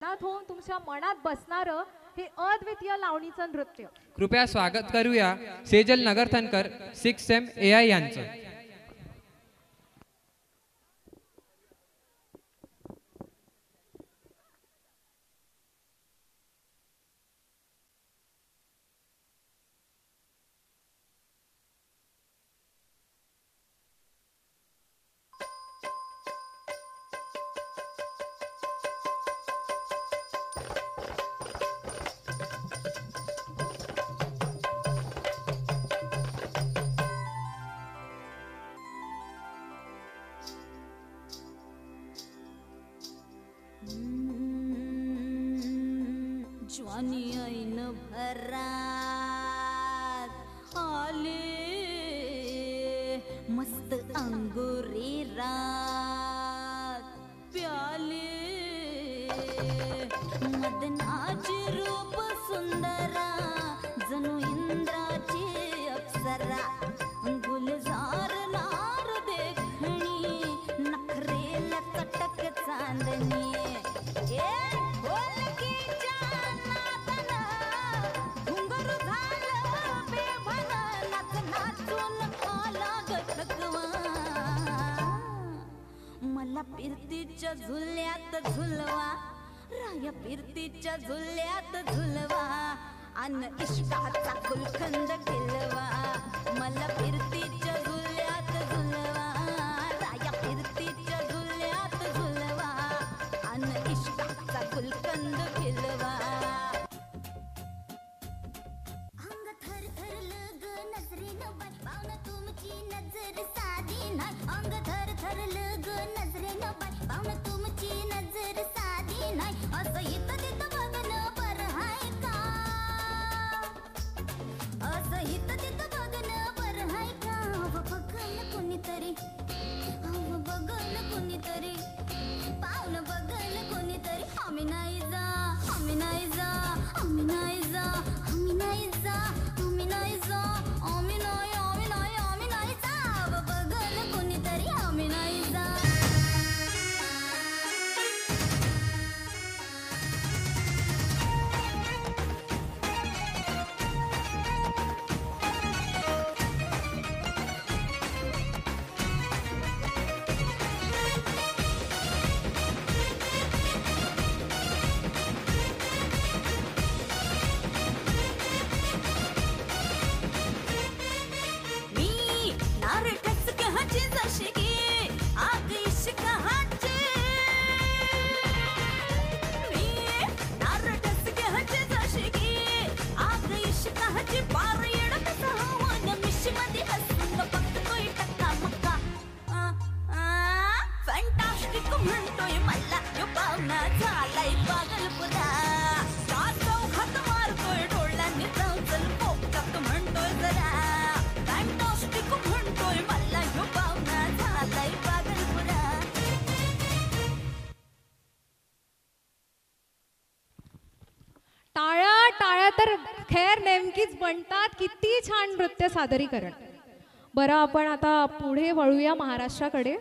मनात होऊन तुमच्या मनात बसणारं हे अद्वितीय लावणीचं नृत्य. कृपया स्वागत करूया सेजल नगरथनकर 6M AI यांचं. ज्वानी ऐन भरात आले मस्त अंगुरी रात प्याले मदनाचे रूप सुंदरा जणू इंद्राची अप्सरा गुलजार लार देखणी नखरेला चटक चांदणी मला पिरतीच्या झुल्यात झुलवा राया पिरतीच्या झुल्यात झुलवा अन इष्टाचा गुलखंद केलवा मला पिरतीच्या झुल्यात झुलवा राया पिरतीच्या झुल्यात झुलवा अन इष्टाचा गुलखंद केलवा अंग थर थरलं ग नजरेनं पावनं तुमची नजर साधी नाही अंग थर थरलं ग नजरेनं पावनं तुमची नजर साधी नाही असं इथं तिथं बघणं बरं हाय का असं इथं तिथं बघणं बरं हाय का बघन कोणीतरी बघन कोणीतरी पावनं बघन कोणीतरी आम्ही नाही जा आम्ही नाही जा आम्ही नाही जा आम्ही नाही जा आम्ही नाही जा आम्ही नाही आम्ही नाही आम्ही नाही जा बघन कोणीतरी आम्ही नाही जा म्हणतोय मला यो पावना झालाय पागलपुरा का चौघात मारतोय डोळ्यांनी चल पोपटात म्हणतोय जरा फॅन्टास्टिक म्हणतोय मला यो पावना झालाय पागलपुरा. टाळ्या टाळ्या तर खैर नेमकीच बनतात. किती छान नृत्य सादरीकरण. बरं आपण आता पुढे वळूया महाराष्ट्राकडे.